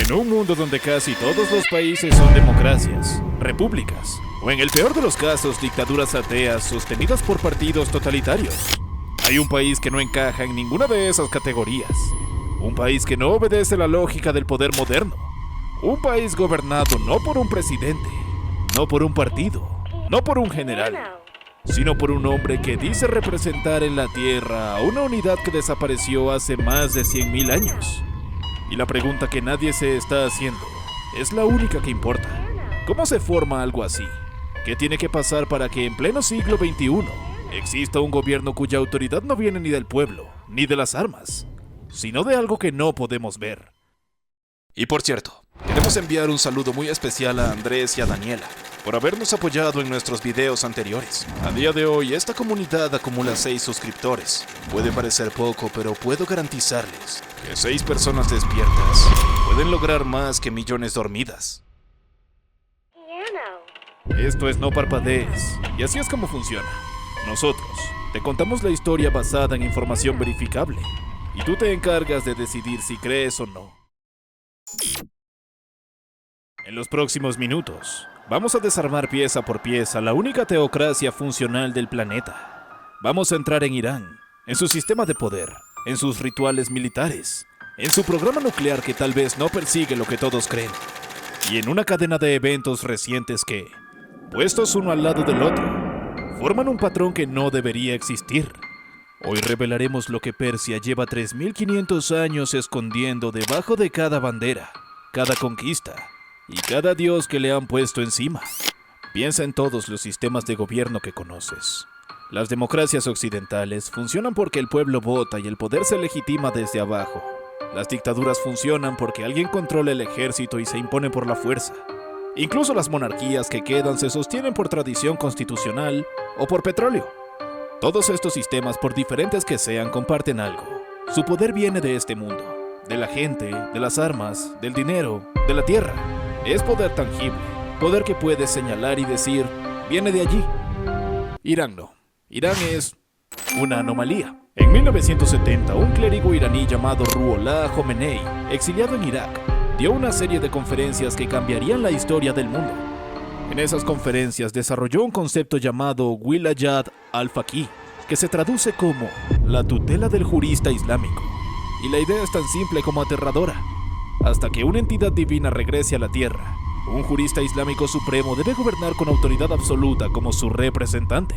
En un mundo donde casi todos los países son democracias, repúblicas, o en el peor de los casos, dictaduras ateas sostenidas por partidos totalitarios, hay un país que no encaja en ninguna de esas categorías. Un país que no obedece la lógica del poder moderno. Un país gobernado no por un presidente, no por un partido, no por un general, sino por un hombre que dice representar en la tierra a una unidad que desapareció hace más de 100.000 años. Y la pregunta que nadie se está haciendo es la única que importa. ¿Cómo se forma algo así? ¿Qué tiene que pasar para que en pleno siglo XXI exista un gobierno cuya autoridad no viene ni del pueblo, ni de las armas, sino de algo que no podemos ver? Y por cierto, queremos enviar un saludo muy especial a Andrés y a Daniela por habernos apoyado en nuestros videos anteriores. A día de hoy, esta comunidad acumula 6 suscriptores. Puede parecer poco, pero puedo garantizarles que 6 personas despiertas pueden lograr más que millones dormidas. Esto es No Parpadees, y así es como funciona. Nosotros te contamos la historia basada en información verificable, y tú te encargas de decidir si crees o no. En los próximos minutos, vamos a desarmar pieza por pieza la única teocracia funcional del planeta. Vamos a entrar en Irán, en su sistema de poder, en sus rituales militares, en su programa nuclear que tal vez no persigue lo que todos creen, y en una cadena de eventos recientes que, puestos uno al lado del otro, forman un patrón que no debería existir. Hoy revelaremos lo que Persia lleva 3.500 años escondiendo debajo de cada bandera, cada conquista y cada dios que le han puesto encima. Piensa en todos los sistemas de gobierno que conoces. Las democracias occidentales funcionan porque el pueblo vota y el poder se legitima desde abajo. Las dictaduras funcionan porque alguien controla el ejército y se impone por la fuerza. Incluso las monarquías que quedan se sostienen por tradición constitucional o por petróleo. Todos estos sistemas, por diferentes que sean, comparten algo. Su poder viene de este mundo, de la gente, de las armas, del dinero, de la tierra. Es poder tangible, poder que puedes señalar y decir, viene de allí. Irán no. Irán es una anomalía. En 1970, un clérigo iraní llamado Ruhollah Khomeini, exiliado en Irak, dio una serie de conferencias que cambiarían la historia del mundo. En esas conferencias desarrolló un concepto llamado Wilayat al-Faqih, que se traduce como la tutela del jurista islámico. Y la idea es tan simple como aterradora. Hasta que una entidad divina regrese a la tierra, un jurista islámico supremo debe gobernar con autoridad absoluta como su representante.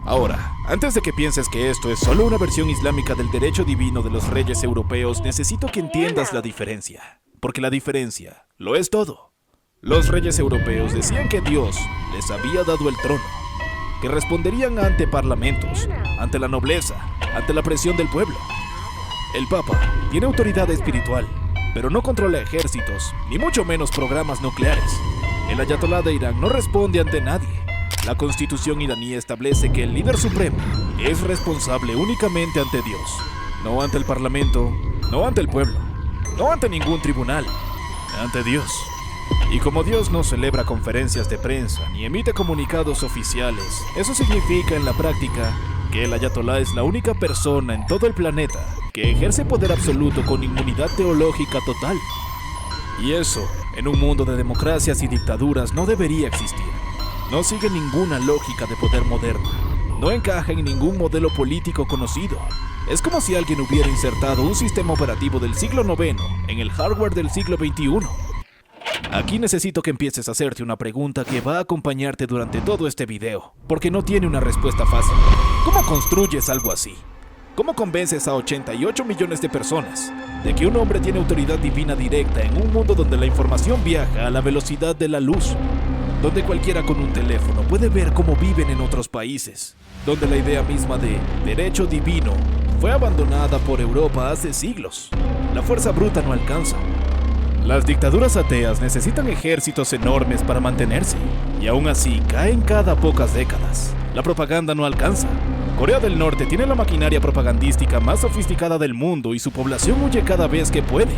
Ahora, antes de que pienses que esto es solo una versión islámica del derecho divino de los reyes europeos, necesito que entiendas la diferencia. Porque la diferencia lo es todo. Los reyes europeos decían que Dios les había dado el trono, que responderían ante parlamentos, ante la nobleza, ante la presión del pueblo. El Papa tiene autoridad espiritual, pero no controla ejércitos, ni mucho menos programas nucleares. El ayatolá de Irán no responde ante nadie. La constitución iraní establece que el líder supremo es responsable únicamente ante Dios, no ante el parlamento, no ante el pueblo, no ante ningún tribunal, ante Dios. Y como Dios no celebra conferencias de prensa ni emite comunicados oficiales, eso significa en la práctica que el ayatolá es la única persona en todo el planeta que ejerce poder absoluto con inmunidad teológica total. Y eso, en un mundo de democracias y dictaduras, no debería existir. No sigue ninguna lógica de poder moderna. No encaja en ningún modelo político conocido. Es como si alguien hubiera insertado un sistema operativo del siglo IX en el hardware del siglo XXI. Aquí necesito que empieces a hacerte una pregunta que va a acompañarte durante todo este video, porque no tiene una respuesta fácil. ¿Cómo construyes algo así? ¿Cómo convences a 88 millones de personas de que un hombre tiene autoridad divina directa en un mundo donde la información viaja a la velocidad de la luz? Donde cualquiera con un teléfono puede ver cómo viven en otros países, donde la idea misma de derecho divino fue abandonada por Europa hace siglos. La fuerza bruta no alcanza. Las dictaduras ateas necesitan ejércitos enormes para mantenerse, y aún así caen cada pocas décadas. La propaganda no alcanza. Corea del Norte tiene la maquinaria propagandística más sofisticada del mundo y su población huye cada vez que puede.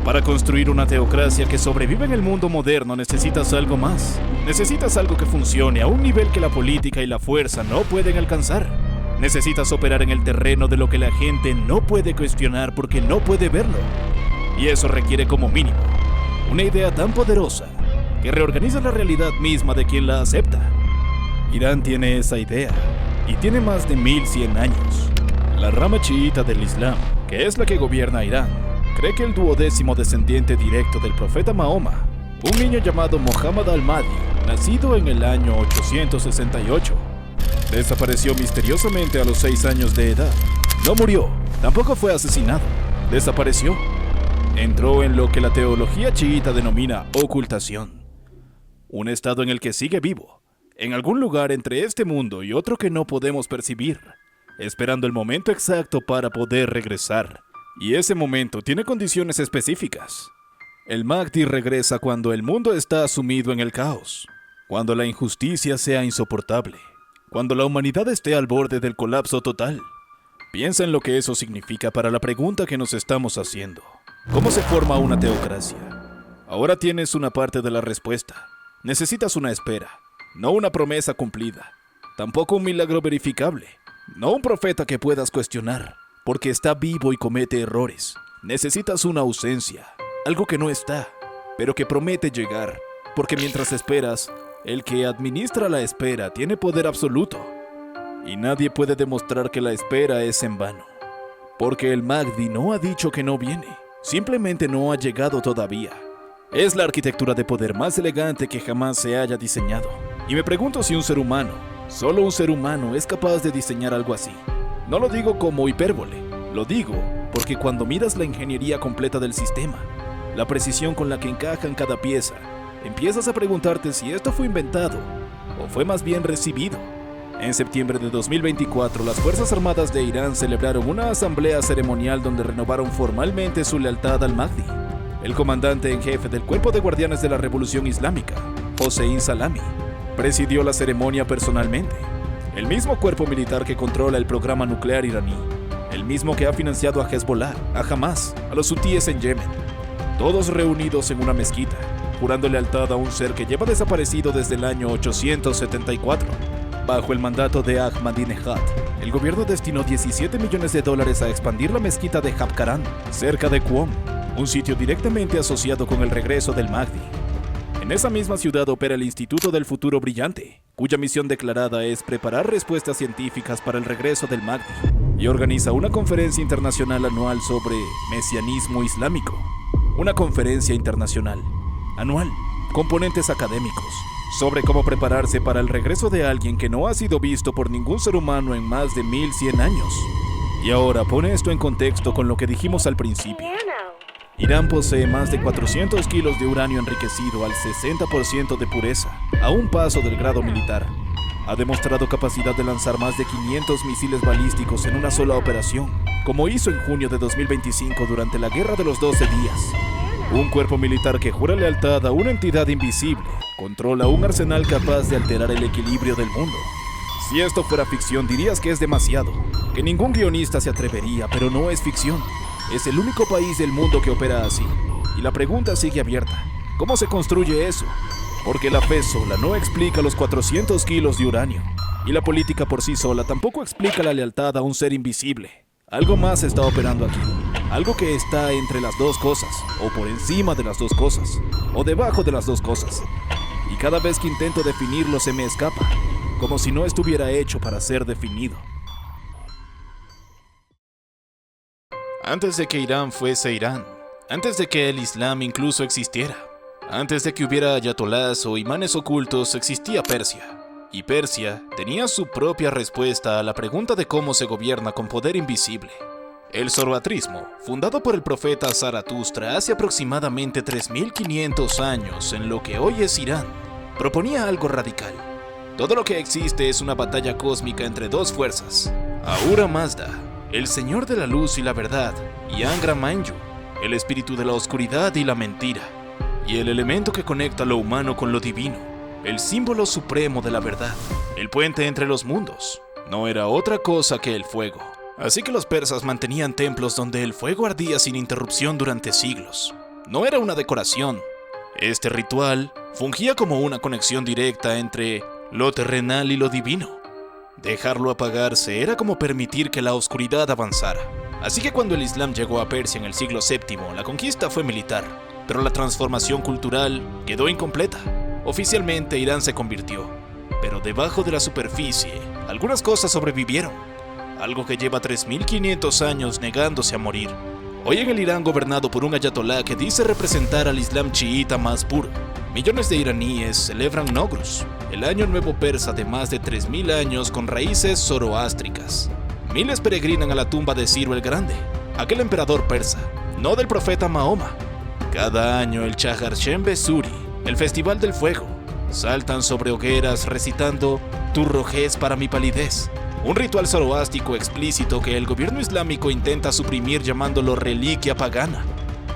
Para construir una teocracia que sobrevive en el mundo moderno necesitas algo más. Necesitas algo que funcione a un nivel que la política y la fuerza no pueden alcanzar. Necesitas operar en el terreno de lo que la gente no puede cuestionar porque no puede verlo. Y eso requiere como mínimo Una idea tan poderosa que reorganiza la realidad misma de quien la acepta. Irán tiene esa idea y tiene más de 1100 años. La rama chiita del Islam, que es la que gobierna Irán, cree que el 12º descendiente directo del profeta Mahoma, un niño llamado Muhammad al-Mahdi, nacido en el año 868, desapareció misteriosamente a los 6 años de edad. No murió, tampoco fue asesinado, desapareció. Entró en lo que la teología chiita denomina ocultación, un estado en el que sigue vivo, en algún lugar entre este mundo y otro que no podemos percibir, esperando el momento exacto para poder regresar. Y ese momento tiene condiciones específicas. El Mahdi regresa cuando el mundo está sumido en el caos, cuando la injusticia sea insoportable, cuando la humanidad esté al borde del colapso total. Piensa en lo que eso significa para la pregunta que nos estamos haciendo. ¿Cómo se forma una teocracia? Ahora tienes una parte de la respuesta. Necesitas una espera, no una promesa cumplida, tampoco un milagro verificable, no un profeta que puedas cuestionar, porque está vivo y comete errores. Necesitas una ausencia, algo que no está, pero que promete llegar, porque mientras esperas, el que administra la espera tiene poder absoluto, y nadie puede demostrar que la espera es en vano, porque el Mahdi no ha dicho que no viene, simplemente no ha llegado todavía. Es la arquitectura de poder más elegante que jamás se haya diseñado. Y me pregunto si un ser humano, solo un ser humano, es capaz de diseñar algo así. No lo digo como hipérbole, lo digo porque cuando miras la ingeniería completa del sistema, la precisión con la que encajan cada pieza, empiezas a preguntarte si esto fue inventado o fue más bien recibido. En septiembre de 2024, las Fuerzas Armadas de Irán celebraron una asamblea ceremonial donde renovaron formalmente su lealtad al Mahdi. El comandante en jefe del Cuerpo de Guardianes de la Revolución Islámica, Hossein Salami, presidió la ceremonia personalmente. El mismo cuerpo militar que controla el programa nuclear iraní, el mismo que ha financiado a Hezbollah, a Hamas, a los hutíes en Yemen, todos reunidos en una mezquita, jurando lealtad a un ser que lleva desaparecido desde el año 874. Bajo el mandato de Ahmadinejad, el gobierno destinó $17 millones a expandir la mezquita de Habkaran, cerca de Qom, un sitio directamente asociado con el regreso del Mahdi. En esa misma ciudad opera el Instituto del Futuro Brillante, cuya misión declarada es preparar respuestas científicas para el regreso del Mahdi, y organiza una conferencia internacional anual sobre mesianismo islámico. Una conferencia internacional anual, componentes académicos, sobre cómo prepararse para el regreso de alguien que no ha sido visto por ningún ser humano en más de 1100 años. Y ahora pone esto en contexto con lo que dijimos al principio. Irán posee más de 400 kilos de uranio enriquecido al 60% de pureza, a un paso del grado militar. Ha demostrado capacidad de lanzar más de 500 misiles balísticos en una sola operación, como hizo en junio de 2025 durante la Guerra de los 12 días. Un cuerpo militar que jura lealtad a una entidad invisible controla un arsenal capaz de alterar el equilibrio del mundo. Si esto fuera ficción, dirías que es demasiado, que ningún guionista se atrevería, pero no es ficción. Es el único país del mundo que opera así. Y la pregunta sigue abierta. ¿Cómo se construye eso? Porque la fe sola no explica los 400 kilos de uranio. Y la política por sí sola tampoco explica la lealtad a un ser invisible. Algo más está operando aquí. Algo que está entre las dos cosas, o por encima de las dos cosas, o debajo de las dos cosas. Y cada vez que intento definirlo se me escapa, como si no estuviera hecho para ser definido. Antes de que Irán fuese Irán, antes de que el Islam incluso existiera, antes de que hubiera ayatolás o imanes ocultos, existía Persia. Y Persia tenía su propia respuesta a la pregunta de cómo se gobierna con poder invisible. El zoroastrismo, fundado por el profeta Zaratustra hace aproximadamente 3500 años en lo que hoy es Irán, proponía algo radical. Todo lo que existe es una batalla cósmica entre dos fuerzas: Ahura Mazda, el señor de la luz y la verdad, y Angra Mainyu, el espíritu de la oscuridad y la mentira, y el elemento que conecta lo humano con lo divino, el símbolo supremo de la verdad, el puente entre los mundos. No era otra cosa que el fuego. Así que los persas mantenían templos donde el fuego ardía sin interrupción durante siglos. No era una decoración. Este ritual fungía como una conexión directa entre lo terrenal y lo divino. Dejarlo apagarse era como permitir que la oscuridad avanzara. Así que cuando el Islam llegó a Persia en el siglo VII, la conquista fue militar. pero la transformación cultural quedó incompleta. Oficialmente Irán se convirtió, pero debajo de la superficie, algunas cosas sobrevivieron, algo que lleva 3.500 años negándose a morir. Hoy en el Irán gobernado por un ayatolá que dice representar al Islam chiita más puro, millones de iraníes celebran Nowruz, el año nuevo persa de más de 3.000 años con raíces zoroástricas. Miles peregrinan a la tumba de Ciro el Grande, aquel emperador persa, no del profeta Mahoma. Cada año el Chaharshem Suri, el Festival del Fuego, saltan sobre hogueras recitando «Tu rojez para mi palidez», un ritual zoroástrico explícito que el gobierno islámico intenta suprimir llamándolo reliquia pagana.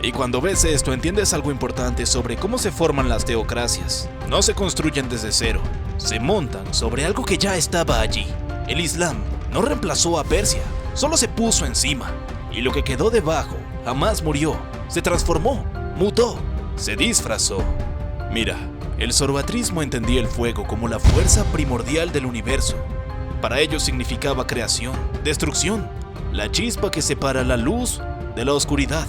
Y cuando ves esto entiendes algo importante sobre cómo se forman las teocracias. No se construyen desde cero, se montan sobre algo que ya estaba allí. El Islam no reemplazó a Persia, solo se puso encima. Y lo que quedó debajo jamás murió, se transformó, mutó, se disfrazó. Mira, el zoroastrismo entendía el fuego como la fuerza primordial del universo. Para ellos significaba creación, destrucción, la chispa que separa la luz de la oscuridad,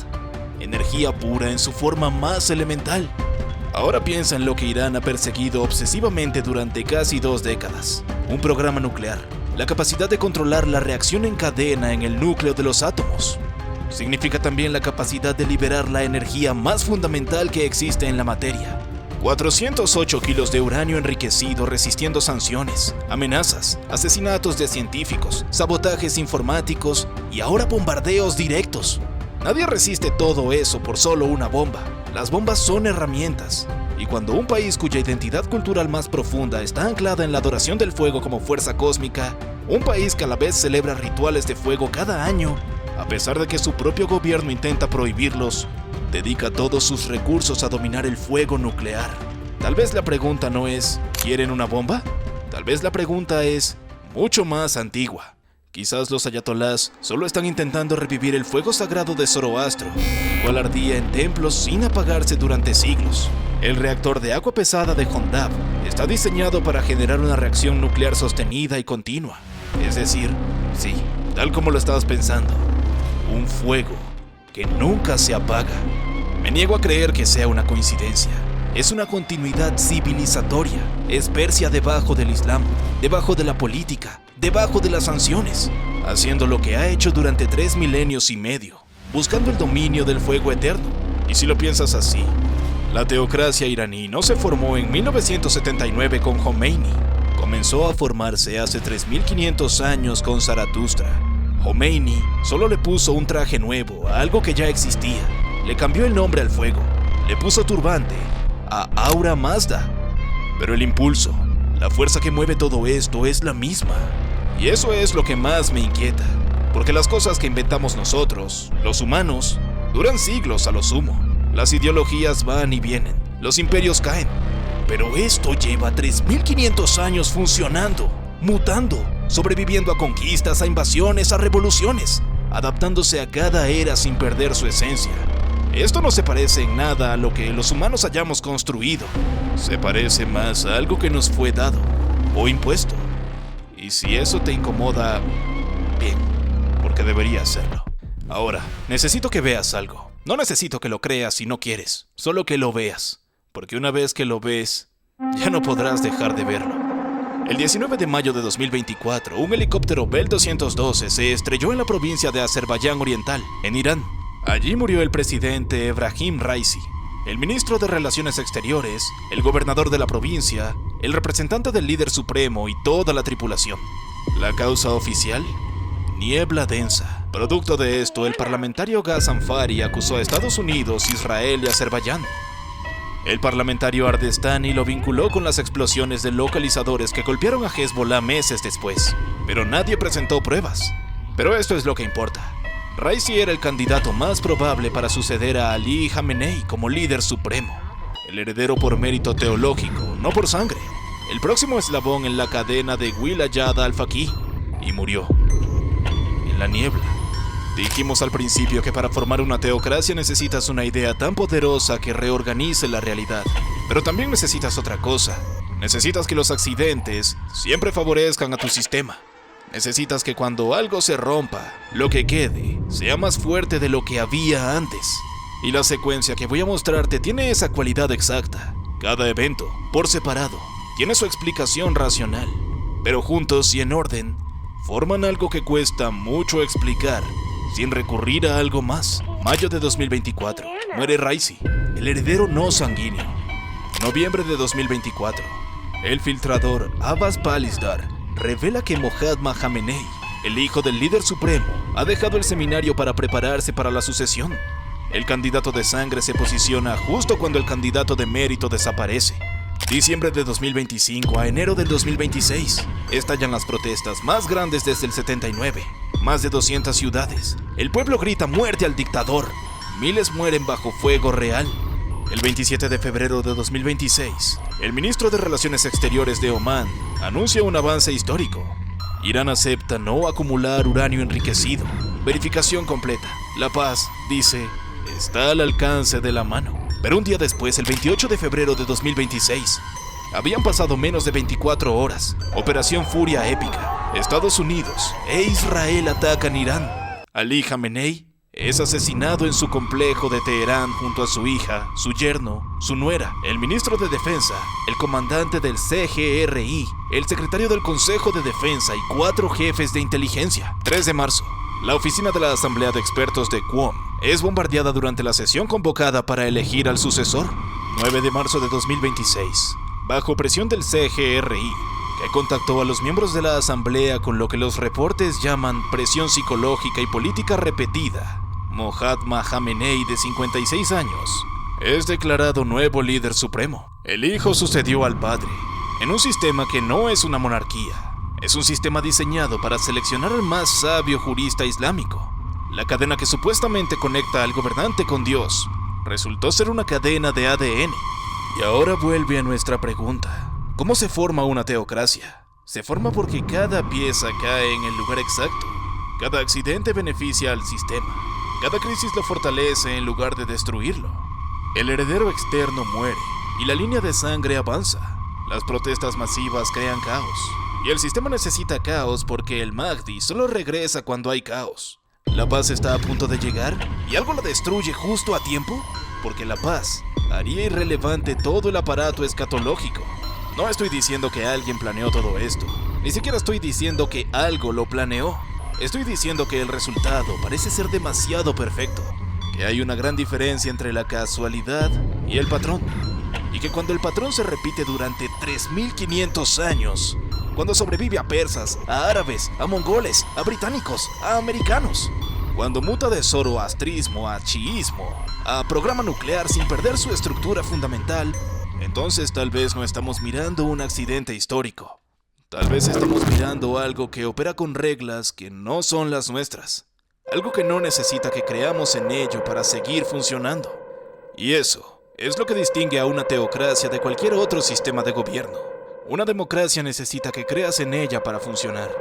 energía pura en su forma más elemental. Ahora piensa en lo que Irán ha perseguido obsesivamente durante casi 2 décadas. Un programa nuclear, la capacidad de controlar la reacción en cadena en el núcleo de los átomos. Significa también la capacidad de liberar la energía más fundamental que existe en la materia. 408 kilos de uranio enriquecido resistiendo sanciones, amenazas, asesinatos de científicos, sabotajes informáticos y ahora bombardeos directos. Nadie resiste todo eso por solo una bomba. Las bombas son herramientas. Y cuando un país cuya identidad cultural más profunda está anclada en la adoración del fuego como fuerza cósmica, un país que a la vez celebra rituales de fuego cada año, a pesar de que su propio gobierno intenta prohibirlos, dedica todos sus recursos a dominar el fuego nuclear. Tal vez la pregunta no es ¿quieren una bomba? Tal vez la pregunta es mucho más antigua. Quizás los ayatolás solo están intentando revivir el fuego sagrado de Zoroastro, el cual ardía en templos sin apagarse durante siglos. El reactor de agua pesada de Hondab está diseñado para generar una reacción nuclear sostenida y continua. Es decir, sí, tal como lo estabas pensando, un fuego que nunca se apaga. Me niego a creer que sea una coincidencia. Es una continuidad civilizatoria. Es Persia debajo del Islam, debajo de la política, debajo de las sanciones, haciendo lo que ha hecho durante 3 milenios y medio, buscando el dominio del fuego eterno. Y si lo piensas así, la teocracia iraní no se formó en 1979 con Khomeini. Comenzó a formarse hace 3.500 años con Zaratustra. Khomeini solo le puso un traje nuevo a algo que ya existía. Le cambió el nombre al fuego. Le puso turbante a Ahura Mazda. Pero el impulso, la fuerza que mueve todo esto es la misma. Y eso es lo que más me inquieta. Porque las cosas que inventamos nosotros, los humanos, duran siglos a lo sumo. Las ideologías van y vienen. Los imperios caen. Pero esto lleva 3.500 años funcionando, mutando, sobreviviendo a conquistas, a invasiones, a revoluciones, adaptándose a cada era sin perder su esencia. Esto no se parece en nada a lo que los humanos hayamos construido. Se parece más a algo que nos fue dado o impuesto. Y si eso te incomoda, bien, porque debería hacerlo. Ahora, necesito que veas algo. No necesito que lo creas si no quieres, solo que lo veas. Porque una vez que lo ves, ya no podrás dejar de verlo. El 19 de mayo de 2024, un helicóptero Bell 212 se estrelló en la provincia de Azerbaiyán Oriental, en Irán. Allí murió el presidente Ebrahim Raisi, el ministro de Relaciones Exteriores, el gobernador de la provincia, el representante del líder supremo y toda la tripulación. La causa oficial: niebla densa. Producto de esto, el parlamentario Ghassan Fari acusó a Estados Unidos, Israel y Azerbaiyán. El parlamentario Ardestani lo vinculó con las explosiones de localizadores que golpearon a Hezbollah meses después, pero nadie presentó pruebas. Pero esto es lo que importa. Raisi era el candidato más probable para suceder a Ali Khamenei como líder supremo, el heredero por mérito teológico, no por sangre, el próximo eslabón en la cadena de Wilayat al-Faqih, y murió en la niebla. Dijimos al principio que para formar una teocracia necesitas una idea tan poderosa que reorganice la realidad. Pero también necesitas otra cosa. Necesitas que los accidentes siempre favorezcan a tu sistema. Necesitas que cuando algo se rompa, lo que quede sea más fuerte de lo que había antes. Y la secuencia que voy a mostrarte tiene esa cualidad exacta. Cada evento, por separado, tiene su explicación racional, pero juntos y en orden, forman algo que cuesta mucho explicar, sin recurrir a algo más. Mayo de 2024, muere Raisi, el heredero no sanguíneo. Noviembre de 2024, el filtrador Abbas Palisdar revela que Mohammad Khamenei, el hijo del líder supremo, ha dejado el seminario para prepararse para la sucesión. El candidato de sangre se posiciona justo cuando el candidato de mérito desaparece. Diciembre de 2025 a enero del 2026, estallan las protestas más grandes desde el 79. Más de 200 ciudades. El pueblo grita muerte al dictador. Miles mueren bajo fuego real. El 27 de febrero de 2026, el ministro de Relaciones Exteriores de Omán anuncia un avance histórico. Irán acepta no acumular uranio enriquecido. Verificación completa. La paz, dice, está al alcance de la mano. Pero un día después, el 28 de febrero de 2026, habían pasado menos de 24 horas. Operación Furia Épica. Estados Unidos e Israel atacan Irán. Ali Khamenei es asesinado en su complejo de Teherán junto a su hija, su yerno, su nuera, el ministro de Defensa, el comandante del CGRI, el secretario del Consejo de Defensa y 4 jefes de inteligencia. 3 de marzo. La oficina de la Asamblea de Expertos de QUOM es bombardeada durante la sesión convocada para elegir al sucesor. 9 de marzo de 2026. Bajo presión del CGRI, que contactó a los miembros de la Asamblea con lo que los reportes llaman presión psicológica y política repetida, Mohammad Khamenei, de 56 años, es declarado nuevo líder supremo. El hijo sucedió al padre, en un sistema que no es una monarquía. Es un sistema diseñado para seleccionar al más sabio jurista islámico. La cadena que supuestamente conecta al gobernante con Dios resultó ser una cadena de ADN. Y ahora vuelve a nuestra pregunta. ¿Cómo se forma una teocracia? Se forma porque cada pieza cae en el lugar exacto. Cada accidente beneficia al sistema. Cada crisis lo fortalece en lugar de destruirlo. El heredero externo muere y la línea de sangre avanza. Las protestas masivas crean caos. Y el sistema necesita caos porque el Mahdi solo regresa cuando hay caos. La paz está a punto de llegar y algo la destruye justo a tiempo, porque la paz haría irrelevante todo el aparato escatológico. No estoy diciendo que alguien planeó todo esto, ni siquiera estoy diciendo que algo lo planeó. Estoy diciendo que el resultado parece ser demasiado perfecto, que hay una gran diferencia entre la casualidad y el patrón, y que cuando el patrón se repite durante 3500 años, cuando sobrevive a persas, a árabes, a mongoles, a británicos, a americanos, cuando muta de zoroastrismo a chiismo, a programa nuclear sin perder su estructura fundamental, entonces tal vez no estamos mirando un accidente histórico. Tal vez estamos mirando algo que opera con reglas que no son las nuestras. Algo que no necesita que creamos en ello para seguir funcionando. Y eso es lo que distingue a una teocracia de cualquier otro sistema de gobierno. Una democracia necesita que creas en ella para funcionar.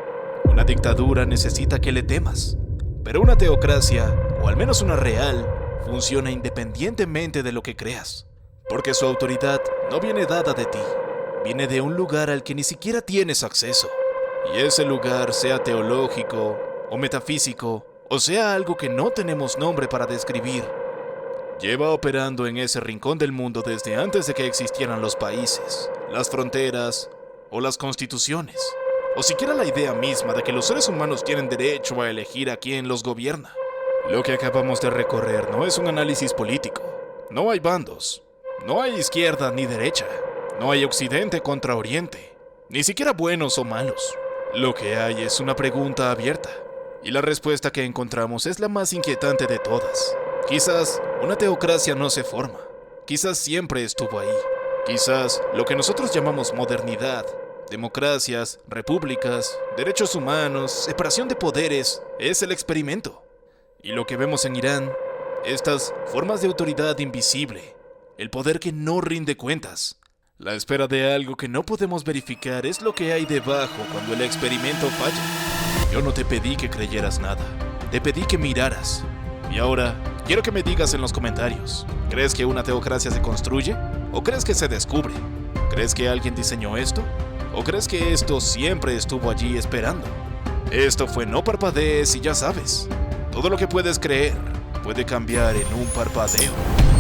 Una dictadura necesita que le temas. Pero una teocracia, o al menos una real, funciona independientemente de lo que creas. Porque su autoridad no viene dada de ti. Viene de un lugar al que ni siquiera tienes acceso. Y ese lugar, sea teológico, o metafísico, o sea algo que no tenemos nombre para describir, lleva operando en ese rincón del mundo desde antes de que existieran los países, las fronteras o las constituciones, o siquiera la idea misma de que los seres humanos tienen derecho a elegir a quién los gobierna. Lo que acabamos de recorrer no es un análisis político. No hay bandos, no hay izquierda ni derecha, no hay occidente contra oriente, ni siquiera buenos o malos. Lo que hay es una pregunta abierta, y la respuesta que encontramos es la más inquietante de todas. Quizás una teocracia no se forma, quizás siempre estuvo ahí. Quizás lo que nosotros llamamos modernidad, democracias, repúblicas, derechos humanos, separación de poderes, es el experimento. Y lo que vemos en Irán, estas formas de autoridad invisible, el poder que no rinde cuentas, la espera de algo que no podemos verificar es lo que hay debajo cuando el experimento falla. Yo no te pedí que creyeras nada, te pedí que miraras. Y ahora, quiero que me digas en los comentarios, ¿crees que una teocracia se construye? ¿O crees que se descubre? ¿Crees que alguien diseñó esto? ¿O crees que esto siempre estuvo allí esperando? Esto fue No Parpadees y ya sabes, todo lo que puedes creer puede cambiar en un parpadeo.